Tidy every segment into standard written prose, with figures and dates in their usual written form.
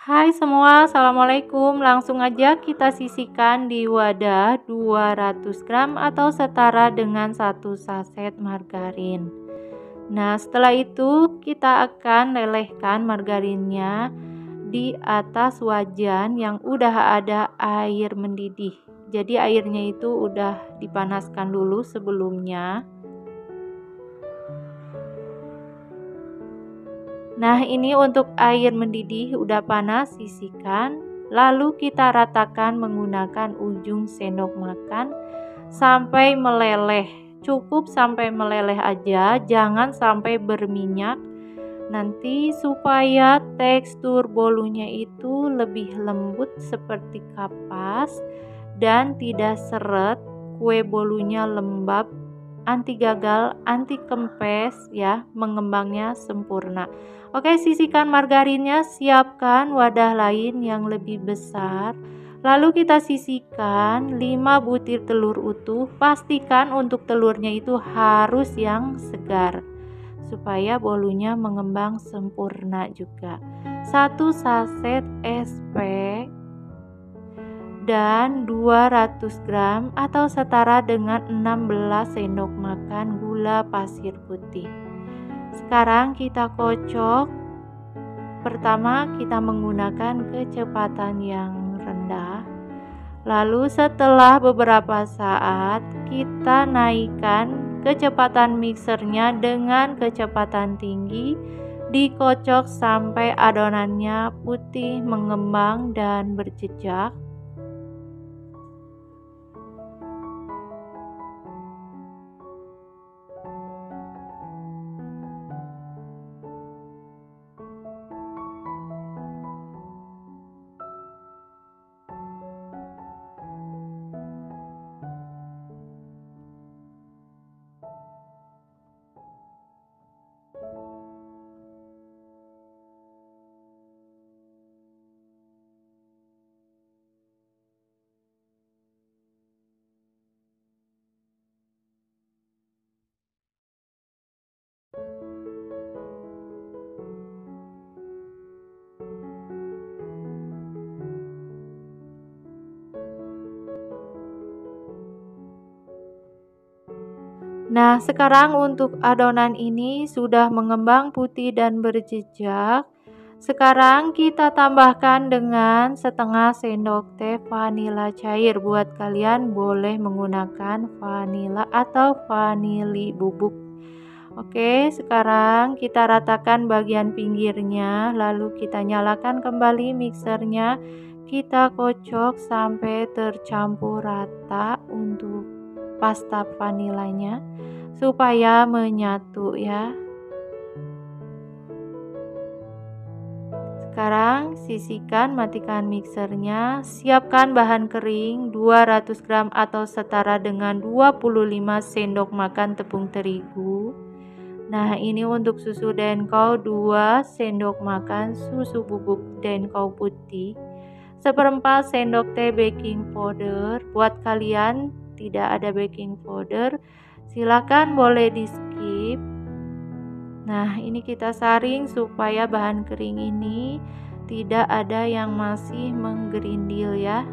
Hai semua, assalamualaikum. Langsung aja kita sisihkan di wadah 200 gram atau setara dengan 1 saset margarin. Nah, setelah itu kita akan lelehkan margarinnya di atas wajan yang udah ada air mendidih. Jadi airnya itu udah dipanaskan dulu sebelumnya. Nah, ini untuk air mendidih udah panas, sisihkan. Lalu kita ratakan menggunakan ujung sendok makan sampai meleleh. Cukup sampai meleleh aja, jangan sampai berminyak. Nanti supaya tekstur bolunya itu lebih lembut seperti kapas dan tidak seret, kue bolunya lembab, anti gagal, anti kempes ya, mengembangnya sempurna. Oke, sisihkan margarinnya, siapkan wadah lain yang lebih besar. Lalu kita sisihkan 5 butir telur utuh. Pastikan untuk telurnya itu harus yang segar supaya bolunya mengembang sempurna juga. 1 saset SP dan 200 gram atau setara dengan 16 sendok makan gula pasir putih. Sekarang kita kocok. Pertama kita menggunakan kecepatan yang rendah. Lalu setelah beberapa saat kita naikkan kecepatan mixernya dengan kecepatan tinggi. Dikocok sampai adonannya putih mengembang dan berjejak. Nah, sekarang untuk adonan ini sudah mengembang putih dan berjejak. Sekarang kita tambahkan dengan setengah sendok teh vanila cair. Buat kalian boleh menggunakan vanila atau vanili bubuk. Oke, sekarang kita ratakan bagian pinggirnya, lalu kita nyalakan kembali mixernya. Kita kocok sampai tercampur rata untuk pasta vanilanya supaya menyatu ya. Sekarang sisihkan, matikan mixernya, siapkan bahan kering 200 gram atau setara dengan 25 sendok makan tepung terigu. Nah, ini untuk susu denkau 2 sendok makan susu bubuk denkau putih, seperempat sendok teh baking powder. Buat kalian tidak ada baking powder, silakan boleh di skip. Nah, ini kita saring supaya bahan kering ini tidak ada yang masih menggerindil ya.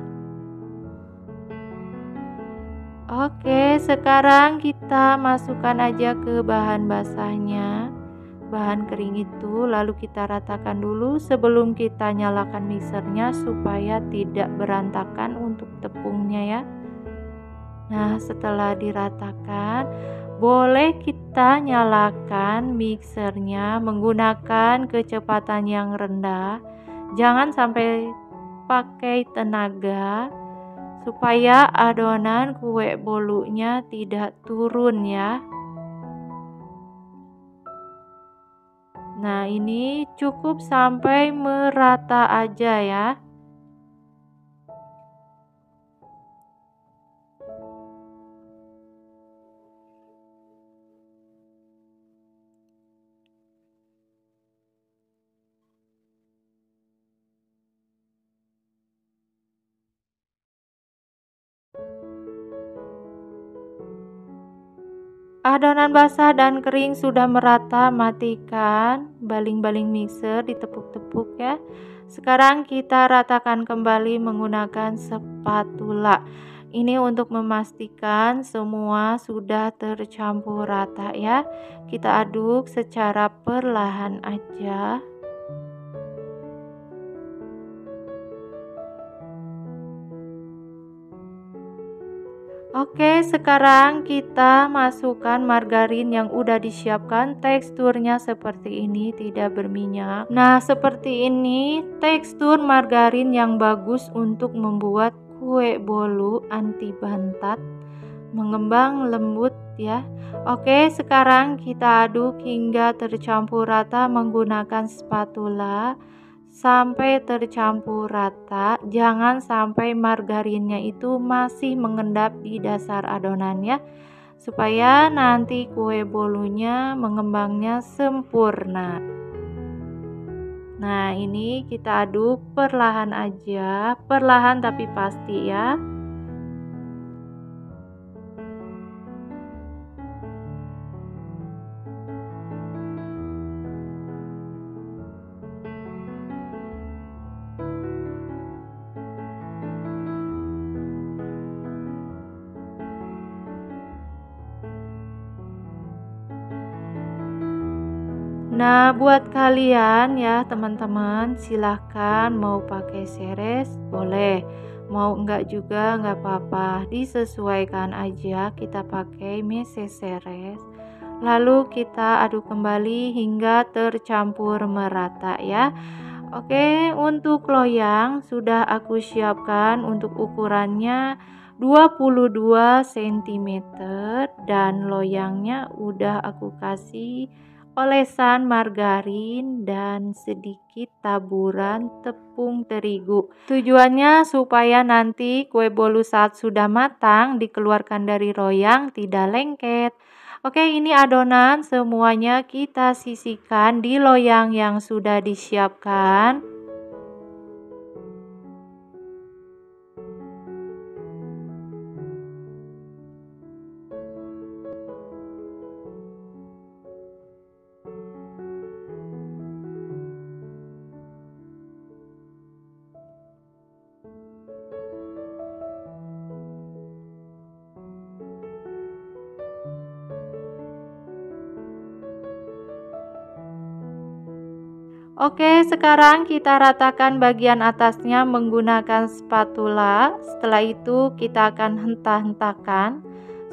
Oke, sekarang kita masukkan aja ke bahan basahnya, bahan kering itu, lalu kita ratakan dulu sebelum kita nyalakan mixernya supaya tidak berantakan untuk tepungnya ya. Nah, setelah diratakan, boleh kita nyalakan mixernya menggunakan kecepatan yang rendah. Jangan sampai pakai tenaga supaya adonan kue bolunya tidak turun ya. Nah, ini cukup sampai merata aja ya. Adonan basah dan kering sudah merata, matikan, baling-baling mixer, ditepuk-tepuk ya. Sekarang kita ratakan kembali menggunakan spatula. Ini untuk memastikan semua sudah tercampur rata ya. Kita aduk secara perlahan aja. Oke, sekarang kita masukkan margarin yang udah disiapkan. Teksturnya seperti ini, tidak berminyak. Nah, seperti ini tekstur margarin yang bagus untuk membuat kue bolu anti bantat, mengembang lembut ya. Oke, sekarang kita aduk hingga tercampur rata menggunakan spatula. Sampai tercampur rata, jangan sampai margarinnya itu masih mengendap di dasar adonannya, supaya nanti kue bolunya mengembangnya sempurna. Nah, ini kita aduk perlahan aja, perlahan tapi pasti ya. Nah, buat kalian ya teman-teman, silahkan mau pakai seres boleh, mau enggak juga enggak apa-apa, disesuaikan aja. Kita pakai meses seres, lalu kita aduk kembali hingga tercampur merata ya. Oke, untuk loyang sudah aku siapkan untuk ukurannya 22 cm dan loyangnya udah aku kasih olesan margarin dan sedikit taburan tepung terigu. Tujuannya supaya nanti kue bolu saat sudah matang dikeluarkan dari loyang tidak lengket. Oke, ini adonan semuanya kita sisihkan di loyang yang sudah disiapkan. Oke, sekarang kita ratakan bagian atasnya menggunakan spatula. Setelah itu kita akan hentak-hentakan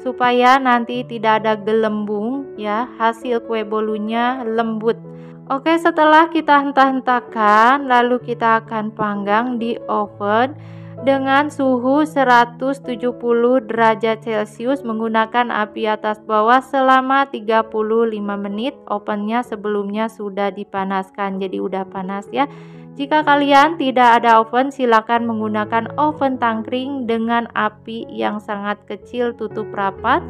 supaya nanti tidak ada gelembung ya, hasil kue bolunya lembut. Oke, setelah kita hentak-hentakan, lalu kita akan panggang di oven dengan suhu 170 derajat Celcius menggunakan api atas bawah selama 35 menit. Ovennya sebelumnya sudah dipanaskan, jadi udah panas ya. Jika kalian tidak ada oven, silakan menggunakan oven tangkring dengan api yang sangat kecil, tutup rapat.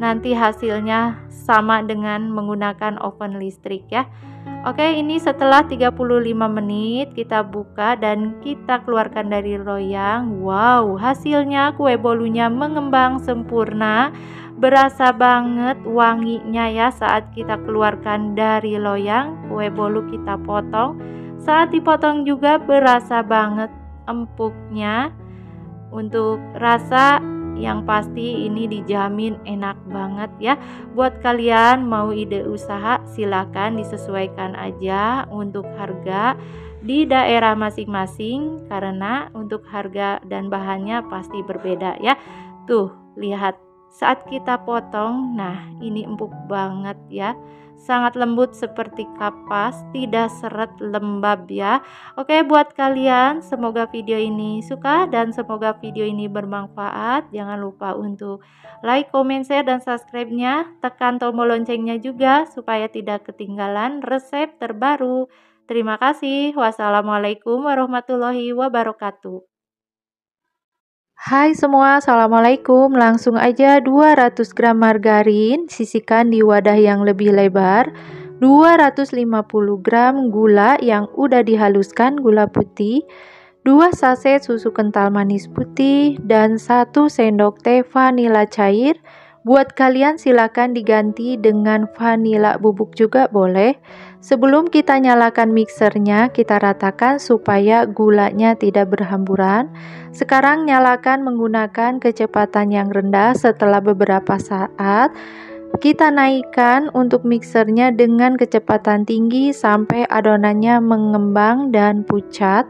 Nanti hasilnya sama dengan menggunakan oven listrik ya. Oke, ini setelah 35 menit kita buka dan kita keluarkan dari loyang. Wow, hasilnya kue bolunya mengembang sempurna. Berasa banget wanginya ya saat kita keluarkan dari loyang. Kue bolu kita potong. Saat dipotong juga berasa banget empuknya. Untuk rasa yang pasti ini dijamin enak banget ya. Buat kalian mau ide usaha silahkan disesuaikan aja untuk harga di daerah masing-masing, karena untuk harga dan bahannya pasti berbeda ya. Tuh lihat saat kita potong, nah ini empuk banget ya, sangat lembut seperti kapas, tidak seret, lembab ya. Oke, buat kalian semoga video ini suka dan semoga video ini bermanfaat. Jangan lupa untuk like, comment, share, dan subscribe-nya. Tekan tombol loncengnya juga supaya tidak ketinggalan resep terbaru. Terima kasih. Wassalamualaikum warahmatullahi wabarakatuh. Hai semua, assalamualaikum. Langsung aja 200 gram margarin, sisihkan di wadah yang lebih lebar. 250 gram gula yang udah dihaluskan, gula putih. 2 saset susu kental manis putih dan 1 sendok teh vanila cair. Buat kalian silakan diganti dengan vanila bubuk juga boleh. Sebelum kita nyalakan mixernya, kita ratakan supaya gulanya tidak berhamburan. Sekarang nyalakan menggunakan kecepatan yang rendah. Setelah beberapa saat, kita naikkan untuk mixernya dengan kecepatan tinggi sampai adonannya mengembang dan pucat.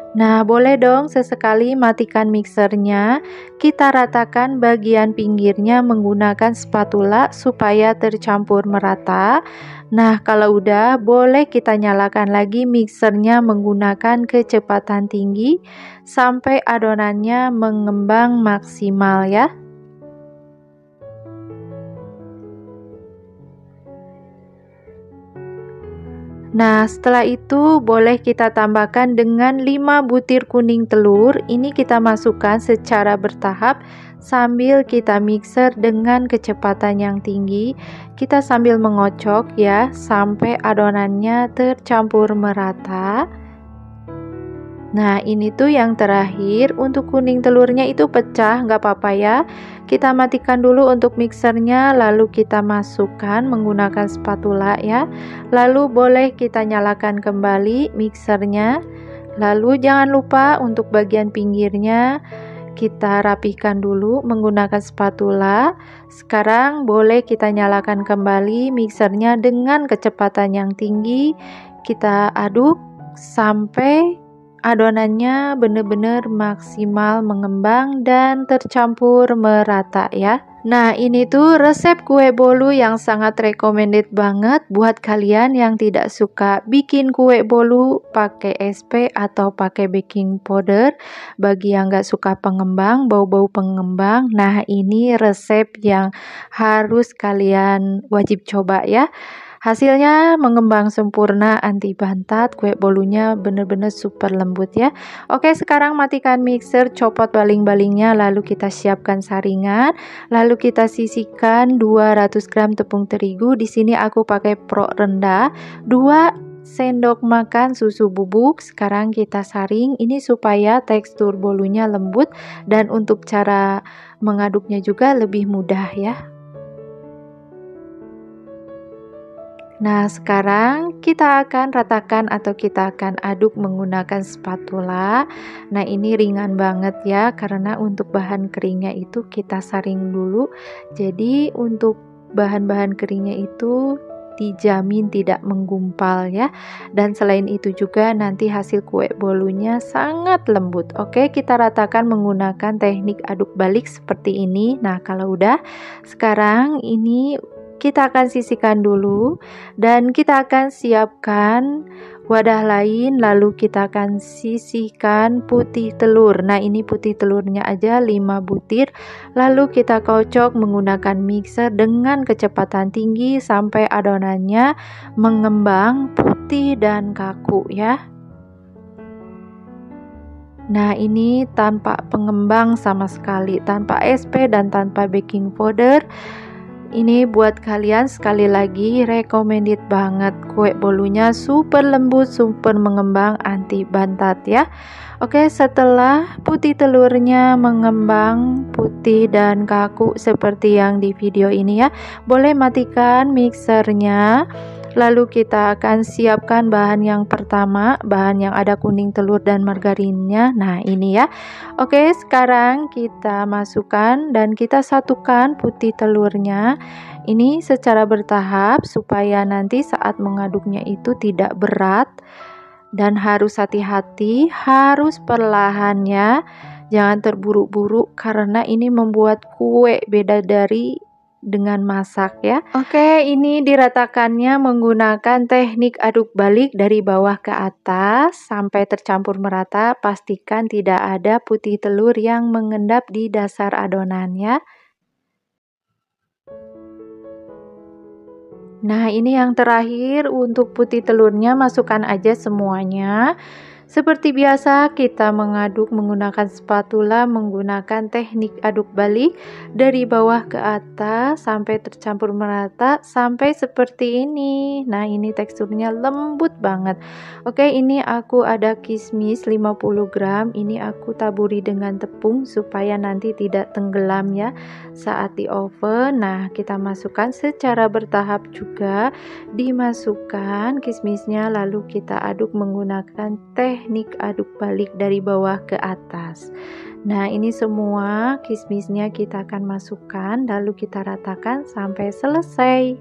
Nah, boleh dong sesekali matikan mixernya. Kita ratakan bagian pinggirnya menggunakan spatula supaya tercampur merata. Nah, kalau udah, boleh kita nyalakan lagi mixernya menggunakan kecepatan tinggi sampai adonannya mengembang maksimal ya. Nah, setelah itu boleh kita tambahkan dengan 5 butir kuning telur. Ini kita masukkan secara bertahap sambil kita mixer dengan kecepatan yang tinggi. Kita sambil mengocok ya sampai adonannya tercampur merata. Nah, ini tuh yang terakhir. Untuk kuning telurnya itu pecah, nggak apa-apa ya. Kita matikan dulu untuk mixernya, lalu kita masukkan menggunakan spatula ya. Lalu boleh kita nyalakan kembali mixernya. Lalu jangan lupa untuk bagian pinggirnya kita rapikan dulu menggunakan spatula. Sekarang boleh kita nyalakan kembali mixernya dengan kecepatan yang tinggi. Kita aduk sampai adonannya benar-benar maksimal mengembang dan tercampur merata ya. Nah, ini tuh resep kue bolu yang sangat recommended banget buat kalian yang tidak suka bikin kue bolu pakai SP atau pakai baking powder. Bagi yang gak suka pengembang, bau-bau pengembang, nah ini resep yang harus kalian wajib coba ya. Hasilnya mengembang sempurna, anti bantat, kue bolunya bener-bener super lembut ya. Oke, sekarang matikan mixer, copot baling-balingnya, lalu kita siapkan saringan, lalu kita sisihkan 200 gram tepung terigu. Di sini aku pakai pro rendah, 2 sendok makan susu bubuk. Sekarang kita saring ini supaya tekstur bolunya lembut dan untuk cara mengaduknya juga lebih mudah ya. Nah, sekarang kita akan ratakan atau kita akan aduk menggunakan spatula. Nah, ini ringan banget ya, karena untuk bahan keringnya itu kita saring dulu. Jadi, untuk bahan-bahan keringnya itu dijamin tidak menggumpal ya. Dan selain itu juga nanti hasil kue bolunya sangat lembut. Oke, kita ratakan menggunakan teknik aduk balik seperti ini. Nah, kalau udah, sekarang ini kita akan sisihkan dulu dan kita akan siapkan wadah lain, lalu kita akan sisihkan putih telur. Nah, ini putih telurnya aja 5 butir. Lalu kita kocok menggunakan mixer dengan kecepatan tinggi sampai adonannya mengembang putih dan kaku ya. Nah, ini tanpa pengembang sama sekali, tanpa SP dan tanpa baking powder. Ini buat kalian sekali lagi recommended banget, kue bolunya super lembut, super mengembang, anti bantat ya. Oke, setelah putih telurnya mengembang putih dan kaku seperti yang di video ini ya, boleh matikan mixernya. Lalu kita akan siapkan bahan yang pertama, bahan yang ada kuning telur dan margarinnya. Nah, ini ya. Oke, sekarang kita masukkan dan kita satukan putih telurnya. Ini secara bertahap supaya nanti saat mengaduknya itu tidak berat. Dan harus hati-hati, harus perlahan ya. Jangan terburu-buru karena ini membuat kue beda dari dengan masak ya. Oke, ini diratakannya menggunakan teknik aduk balik dari bawah ke atas sampai tercampur merata. Pastikan tidak ada putih telur yang mengendap di dasar adonan ya. Nah, ini yang terakhir untuk putih telurnya, masukkan aja semuanya. Seperti biasa, kita mengaduk menggunakan spatula, menggunakan teknik aduk balik dari bawah ke atas sampai tercampur merata sampai seperti ini. Nah, ini teksturnya lembut banget. Oke, ini aku ada kismis 50 gram. Ini aku taburi dengan tepung supaya nanti tidak tenggelam ya saat di oven. Nah, kita masukkan secara bertahap juga. Dimasukkan kismisnya, lalu kita aduk menggunakan teknik aduk balik dari bawah ke atas. Nah, ini semua kismisnya kita akan masukkan, lalu kita ratakan sampai selesai.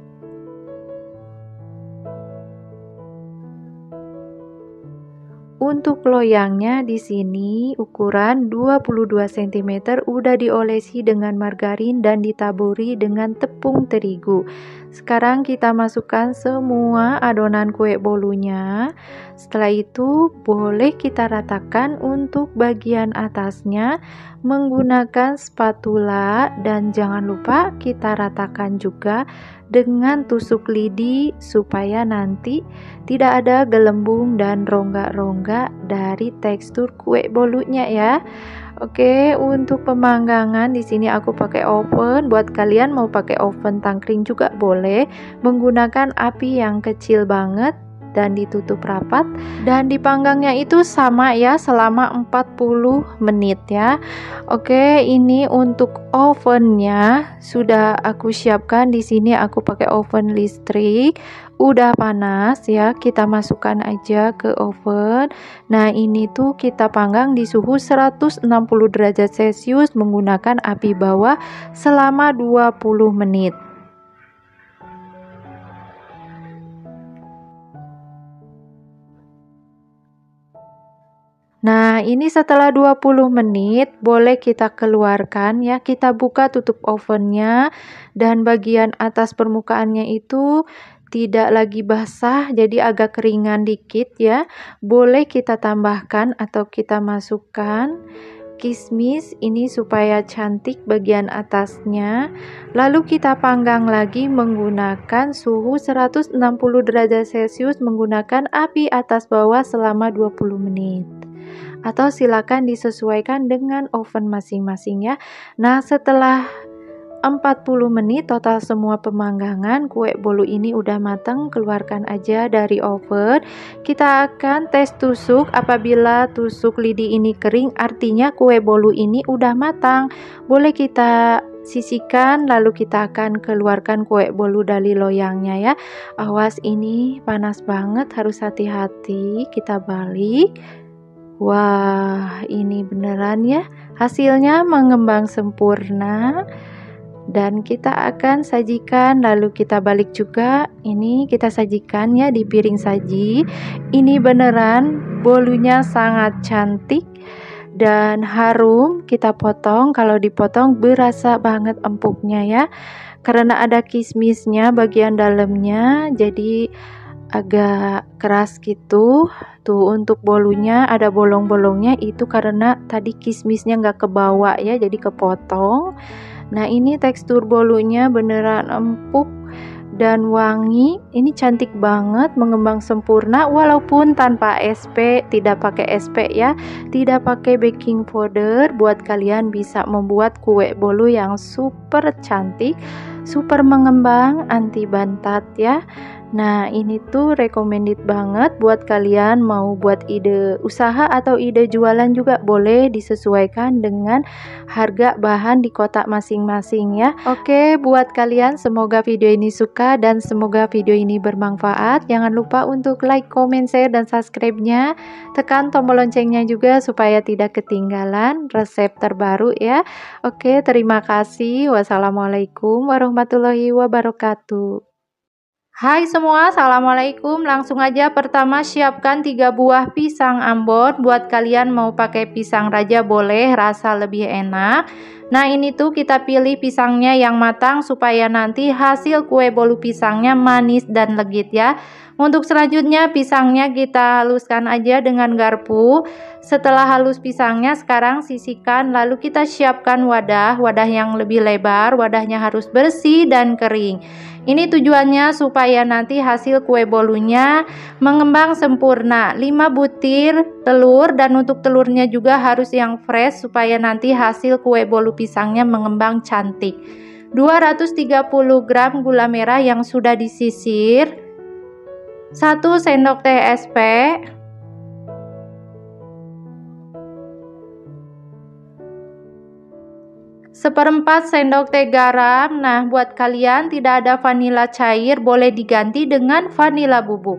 Untuk loyangnya di sini ukuran 22 cm udah diolesi dengan margarin dan ditaburi dengan tepung terigu. Sekarang kita masukkan semua adonan kue bolunya. Setelah itu boleh kita ratakan untuk bagian atasnya menggunakan spatula, dan jangan lupa kita ratakan juga dengan tusuk lidi supaya nanti tidak ada gelembung dan rongga-rongga dari tekstur kue bolunya ya. Oke, untuk pemanggangan di sini aku pakai oven. Buat kalian mau pakai oven tangkring juga boleh, menggunakan api yang kecil banget dan ditutup rapat, dan dipanggangnya itu sama ya selama 40 menit ya. Oke, ini untuk ovennya sudah aku siapkan. Di sini aku pakai oven listrik, udah panas ya. Kita masukkan aja ke oven. Nah, ini tuh kita panggang di suhu 160 derajat Celcius menggunakan api bawah selama 20 menit. Nah, ini setelah 20 menit boleh kita keluarkan ya. Kita buka tutup ovennya, dan bagian atas permukaannya itu tidak lagi basah, jadi agak keringan dikit ya. Boleh kita tambahkan atau kita masukkan kismis ini supaya cantik bagian atasnya. Lalu kita panggang lagi menggunakan suhu 160 derajat Celcius menggunakan api atas bawah selama 20 menit. Atau silakan disesuaikan dengan oven masing-masing ya. Nah, setelah 40 menit total semua pemanggangan kue bolu ini udah matang, keluarkan aja dari oven. Kita akan tes tusuk. Apabila tusuk lidi ini kering, artinya kue bolu ini udah matang. Boleh kita sisihkan, lalu kita akan keluarkan kue bolu dari loyangnya ya. Awas, ini panas banget, harus hati-hati. Kita balik. Wah, ini beneran ya, hasilnya mengembang sempurna. Dan kita akan sajikan, lalu kita balik juga. Ini kita sajikan ya di piring saji. Ini beneran bolunya sangat cantik dan harum. Kita potong, kalau dipotong berasa banget empuknya ya. Karena ada kismisnya bagian dalamnya, jadi agak keras gitu. Tuh, untuk bolunya ada bolong-bolongnya, itu karena tadi kismisnya nggak kebawa ya, jadi kepotong. Nah, ini tekstur bolunya beneran empuk dan wangi. Ini cantik banget, mengembang sempurna walaupun tanpa SP, tidak pakai SP ya, tidak pakai baking powder. Buat kalian bisa membuat kue bolu yang super cantik, super mengembang, anti bantat ya. Nah, ini tuh recommended banget buat kalian mau buat ide usaha atau ide jualan juga boleh, disesuaikan dengan harga bahan di kotak masing-masing ya. Oke, buat kalian semoga video ini suka dan semoga video ini bermanfaat. Jangan lupa untuk like, comment, share, dan subscribe-nya. Tekan tombol loncengnya juga supaya tidak ketinggalan resep terbaru ya. Oke, terima kasih. Wassalamualaikum warahmatullahi wabarakatuh. Hai semua, assalamualaikum. Langsung aja, pertama siapkan 3 buah pisang Ambon. Buat kalian mau pakai pisang raja boleh, rasa lebih enak. Nah, ini tuh kita pilih pisangnya yang matang supaya nanti hasil kue bolu pisangnya manis dan legit ya. Untuk selanjutnya pisangnya kita haluskan aja dengan garpu. Setelah halus pisangnya, sekarang sisihkan, lalu kita siapkan wadah yang lebih lebar. Wadahnya harus bersih dan kering. Ini tujuannya supaya nanti hasil kue bolunya mengembang sempurna. 5 butir telur, dan untuk telurnya juga harus yang fresh supaya nanti hasil kue bolu pisangnya mengembang cantik. 230 gram gula merah yang sudah disisir, 1 sendok teh SP, 1/4 sendok teh garam. Nah, buat kalian tidak ada vanila cair, boleh diganti dengan vanila bubuk.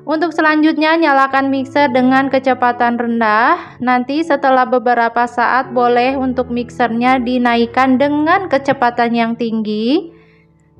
Untuk selanjutnya, nyalakan mixer dengan kecepatan rendah. Nanti setelah beberapa saat boleh untuk mixernya dinaikkan dengan kecepatan yang tinggi.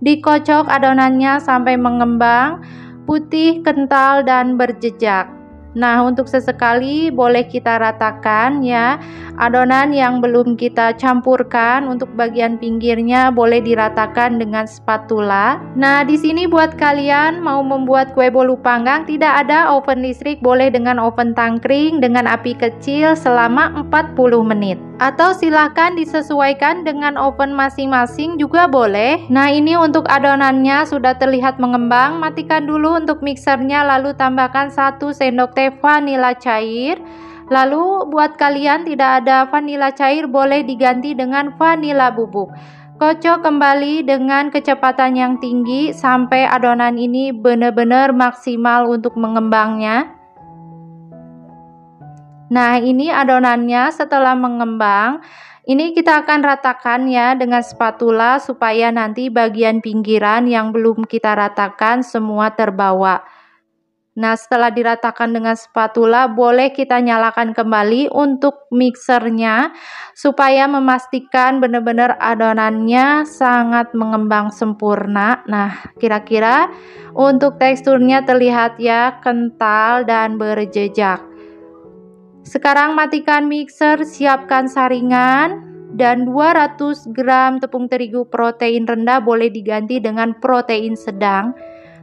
Dikocok adonannya sampai mengembang, putih, kental, dan berjejak. Nah, untuk sesekali boleh kita ratakan ya. Adonan yang belum kita campurkan untuk bagian pinggirnya boleh diratakan dengan spatula. Nah, di sini buat kalian mau membuat kue bolu panggang tidak ada oven listrik, boleh dengan oven tangkring dengan api kecil selama 40 menit. Atau silahkan disesuaikan dengan oven masing-masing juga boleh. Nah, ini untuk adonannya sudah terlihat mengembang. Matikan dulu untuk mixernya, lalu tambahkan 1 sendok teh vanila cair. Lalu buat kalian tidak ada vanila cair, boleh diganti dengan vanila bubuk. Kocok kembali dengan kecepatan yang tinggi sampai adonan ini benar-benar maksimal untuk mengembangnya. Nah, ini adonannya setelah mengembang. Ini kita akan ratakan ya dengan spatula supaya nanti bagian pinggiran yang belum kita ratakan semua terbawa. Nah, setelah diratakan dengan spatula, boleh kita nyalakan kembali untuk mixernya supaya memastikan benar-benar adonannya sangat mengembang sempurna. Nah, kira-kira untuk teksturnya terlihat ya kental dan berjejak. Sekarang matikan mixer, siapkan saringan, dan 200 gram tepung terigu protein rendah boleh diganti dengan protein sedang.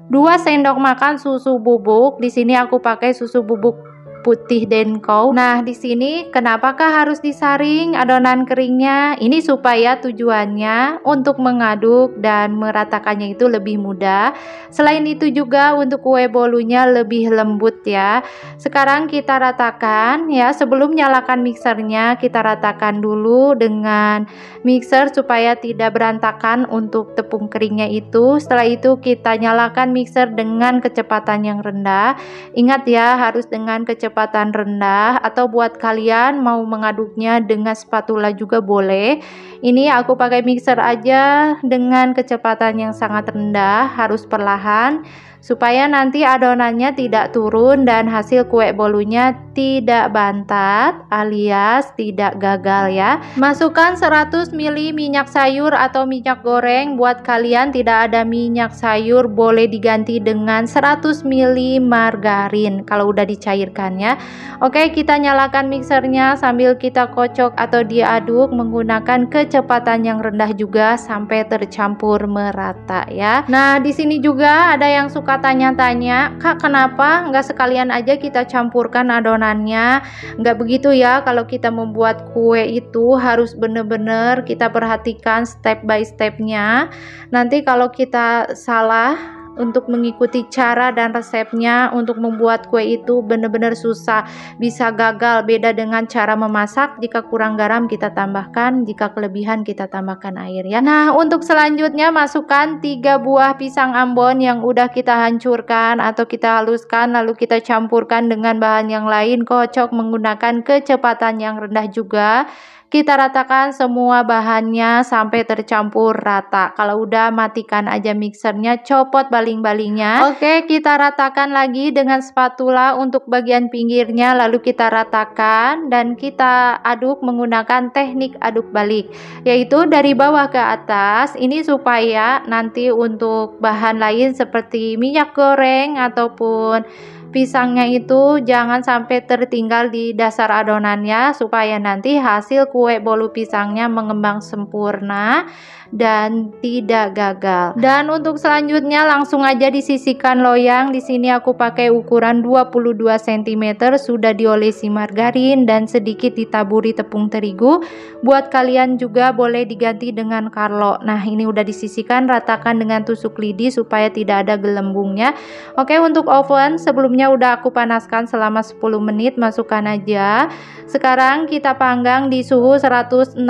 2 sendok makan susu bubuk. Di sini aku pakai susu bubuk putih Denko. Nah, di sini kenapakah harus disaring adonan keringnya? Ini supaya tujuannya untuk mengaduk dan meratakannya itu lebih mudah. Selain itu juga untuk kue bolunya lebih lembut ya. Sekarang kita ratakan ya. Sebelum nyalakan mixernya, kita ratakan dulu dengan mixer supaya tidak berantakan untuk tepung keringnya itu. Setelah itu kita nyalakan mixer dengan kecepatan yang rendah. Ingat ya, harus dengan kecepatan rendah, atau buat kalian mau mengaduknya dengan spatula juga boleh. Ini aku pakai mixer aja dengan kecepatan yang sangat rendah, harus perlahan supaya nanti adonannya tidak turun dan hasil kue bolunya tidak bantat alias tidak gagal ya. Masukkan 100 ml minyak sayur atau minyak goreng. Buat kalian tidak ada minyak sayur, boleh diganti dengan 100 ml margarin kalau udah dicairkan ya. Oke, kita nyalakan mixernya sambil kita kocok atau diaduk menggunakan kecepatan yang rendah juga sampai tercampur merata ya. Nah, di sini juga ada yang suka tanya-tanya, Kak, kenapa nggak sekalian aja kita campurkan adonannya? Nggak begitu ya, kalau kita membuat kue itu harus bener-bener kita perhatikan step by stepnya. Nanti kalau kita salah untuk mengikuti cara dan resepnya untuk membuat kue itu benar-benar susah, bisa gagal. Beda dengan cara memasak, jika kurang garam kita tambahkan, jika kelebihan kita tambahkan air ya. Nah, untuk selanjutnya masukkan 3 buah pisang ambon yang udah kita hancurkan atau kita haluskan, lalu kita campurkan dengan bahan yang lain. Kocok menggunakan kecepatan yang rendah juga. Kita ratakan semua bahannya sampai tercampur rata. Kalau udah, matikan aja mixernya, copot baling-balingnya. Oke, kita ratakan lagi dengan spatula untuk bagian pinggirnya, lalu kita ratakan dan kita aduk menggunakan teknik aduk balik, yaitu dari bawah ke atas. Ini supaya nanti untuk bahan lain seperti minyak goreng ataupun pisangnya itu jangan sampai tertinggal di dasar adonannya, supaya nanti hasil kue bolu pisangnya mengembang sempurna dan tidak gagal. Dan untuk selanjutnya langsung aja disisihkan loyang. Di sini aku pakai ukuran 22 cm, sudah diolesi margarin dan sedikit ditaburi tepung terigu. Buat kalian juga boleh diganti dengan Carlo. Nah, ini udah disisihkan, ratakan dengan tusuk lidi supaya tidak ada gelembungnya. Oke, untuk oven sebelumnya udah aku panaskan selama 10 menit, masukkan aja. Sekarang kita panggang di suhu 160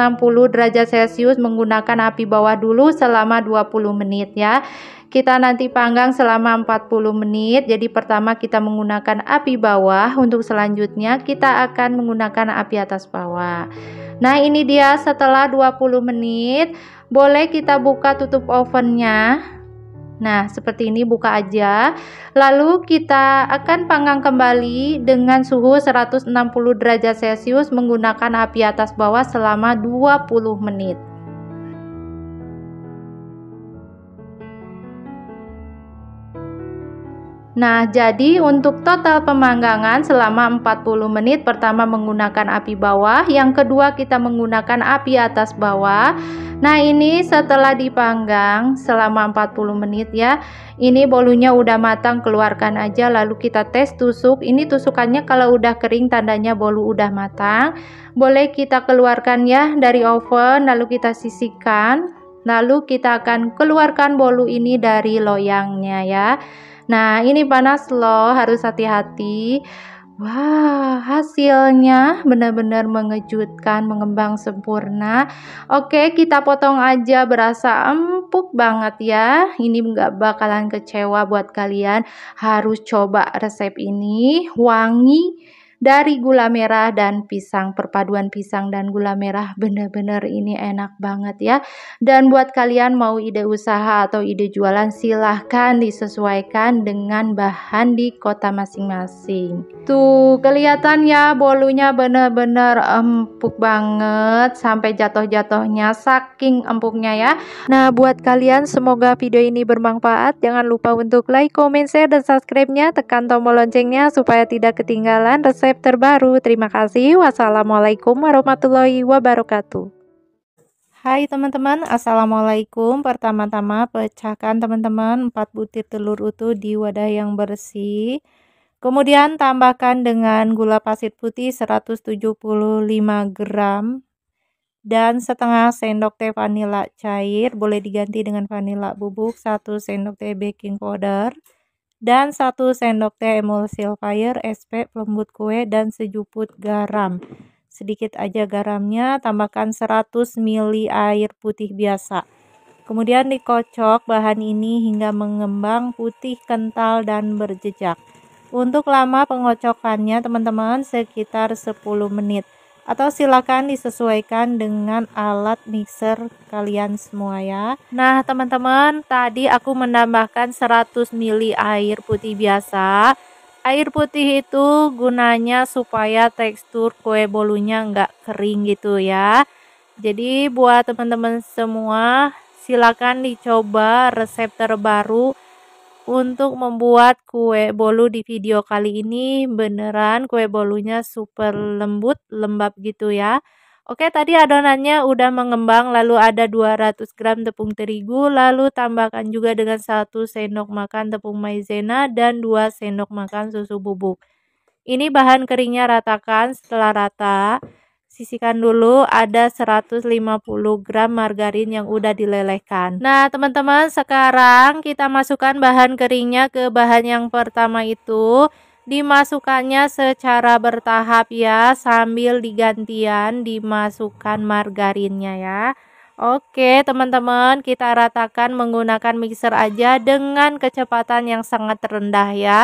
derajat Celcius menggunakan api bawah dulu selama 20 menit ya. Kita nanti panggang selama 40 menit. Jadi pertama kita menggunakan api bawah, untuk selanjutnya kita akan menggunakan api atas bawah. Nah, ini dia setelah 20 menit. Boleh kita buka tutup ovennya. Nah, seperti ini, buka aja. Lalu kita akan panggang kembali dengan suhu 160 derajat Celcius menggunakan api atas bawah selama 20 menit. Nah, jadi untuk total pemanggangan selama 40 menit, pertama menggunakan api bawah, yang kedua kita menggunakan api atas bawah. Nah, ini setelah dipanggang selama 40 menit ya. Ini bolunya udah matang, keluarkan aja lalu kita tes tusuk. Ini tusukannya kalau udah kering tandanya bolu udah matang. Boleh kita keluarkan ya dari oven, lalu kita sisihkan. Lalu kita akan keluarkan bolu ini dari loyangnya ya. Nah, ini panas loh, harus hati-hati. Wah, hasilnya benar-benar mengejutkan, mengembang sempurna. Oke, kita potong aja, berasa empuk banget ya. Ini nggak bakalan kecewa buat kalian. Harus coba resep ini, wangi dari gula merah dan pisang. Perpaduan pisang dan gula merah bener-bener ini enak banget ya. Dan buat kalian mau ide usaha atau ide jualan, silahkan disesuaikan dengan bahan di kota masing-masing. Tuh kelihatan ya, bolunya bener-bener empuk banget sampai jatuh-jatuhnya, saking empuknya ya. Nah, buat kalian semoga video ini bermanfaat. Jangan lupa untuk like, comment, share, dan subscribe-nya. Tekan tombol loncengnya supaya tidak ketinggalan resep terbaru. Terima kasih. Wassalamualaikum warahmatullahi wabarakatuh. Hai teman-teman, assalamualaikum. Pertama-tama pecahkan teman-teman 4 butir telur utuh di wadah yang bersih. Kemudian tambahkan dengan gula pasir putih 175 gram dan setengah sendok teh vanila cair, boleh diganti dengan vanila bubuk, 1 sendok teh baking powder, dan 1 sendok teh emulsifier SP pelembut kue, dan sejuput garam. Sedikit aja garamnya, tambahkan 100 ml air putih biasa. Kemudian dikocok bahan ini hingga mengembang putih kental dan berjejak. Untuk lama pengocokannya teman-teman sekitar 10 menit. Atau silakan disesuaikan dengan alat mixer kalian semua ya. Nah teman-teman, tadi aku menambahkan 100 ml air putih biasa. Air putih itu gunanya supaya tekstur kue bolunya nggak kering gitu ya. Jadi buat teman-teman semua, silakan dicoba resep terbaru untuk membuat kue bolu di video kali ini. Beneran kue bolunya super lembut, lembab gitu ya. Oke, tadi adonannya udah mengembang, lalu ada 200 gram tepung terigu, lalu tambahkan juga dengan 1 sendok makan tepung maizena dan 2 sendok makan susu bubuk. Ini bahan keringnya ratakan. Setelah rata, sisihkan dulu, ada 150 gram margarin yang udah dilelehkan. Nah teman-teman, sekarang kita masukkan bahan keringnya ke bahan yang pertama itu. Dimasukkannya secara bertahap ya, sambil digantian dimasukkan margarinnya ya. Oke teman-teman, kita ratakan menggunakan mixer aja dengan kecepatan yang sangat rendah ya.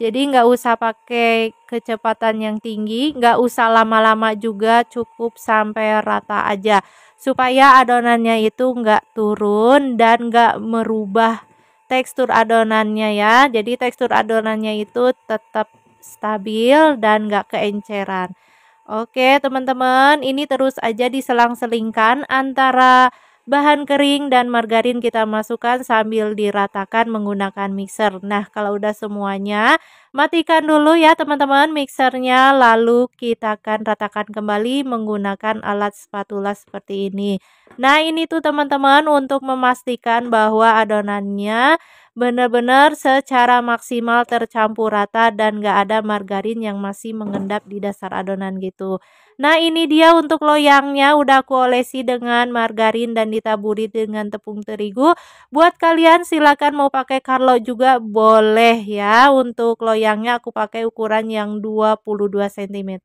Jadi nggak usah pakai kecepatan yang tinggi, nggak usah lama-lama juga, cukup sampai rata aja. Supaya adonannya itu nggak turun dan nggak merubah tekstur adonannya ya. Jadi tekstur adonannya itu tetap stabil dan nggak keenceran. Oke teman-teman, ini terus aja diselang-selingkan antara bahan kering dan margarin kita masukkan sambil diratakan menggunakan mixer. Nah, kalau udah semuanya, matikan dulu ya teman-teman mixernya, lalu kita akan ratakan kembali menggunakan alat spatula seperti ini. Nah, ini tuh teman-teman untuk memastikan bahwa adonannya benar-benar secara maksimal tercampur rata dan gak ada margarin yang masih mengendap di dasar adonan gitu. Nah, ini dia untuk loyangnya udah aku olesi dengan margarin dan ditaburi dengan tepung terigu. Buat kalian silakan mau pakai Carlo juga boleh ya. Untuk loyangnya aku pakai ukuran yang 22 cm.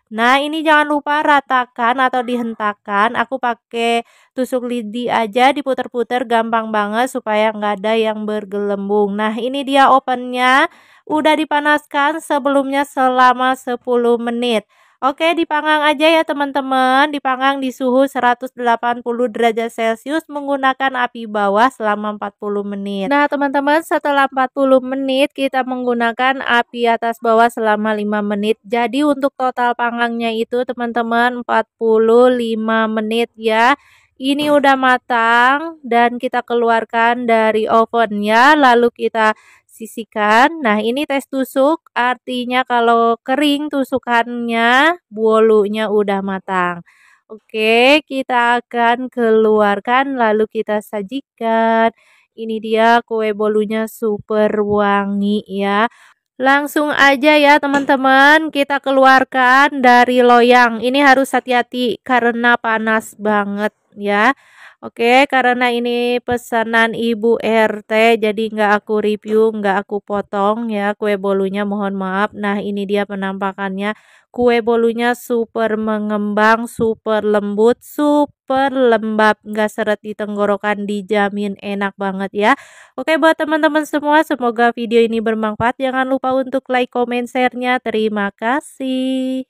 Nah, ini jangan lupa ratakan atau dihentakkan. Aku pakai tusuk lidi aja, diputer-puter gampang banget supaya nggak ada yang bergelembung. Nah, ini dia ovennya. Udah dipanaskan sebelumnya selama 10 menit. Oke, dipanggang aja ya teman-teman. Dipanggang di suhu 180 derajat Celcius menggunakan api bawah selama 40 menit. Nah, teman-teman, setelah 40 menit kita menggunakan api atas bawah selama 5 menit. Jadi untuk total panggangnya itu teman-teman 45 menit ya. Ini udah matang dan kita keluarkan dari ovennya, lalu kita sisihkan. Nah, ini tes tusuk, artinya kalau kering tusukannya, bolunya udah matang. Oke, kita akan keluarkan lalu kita sajikan. Ini dia kue bolunya super wangi ya. Langsung aja ya teman-teman, kita keluarkan dari loyang. Ini harus hati-hati karena panas banget ya. Oke, karena ini pesanan Ibu RT, jadi nggak aku review, nggak aku potong ya kue bolunya, mohon maaf. Nah, ini dia penampakannya. Kue bolunya super mengembang, super lembut, super lembab, nggak seret di tenggorokan, dijamin enak banget ya. Oke, buat teman-teman semua, semoga video ini bermanfaat. Jangan lupa untuk like, comment, share-nya. Terima kasih.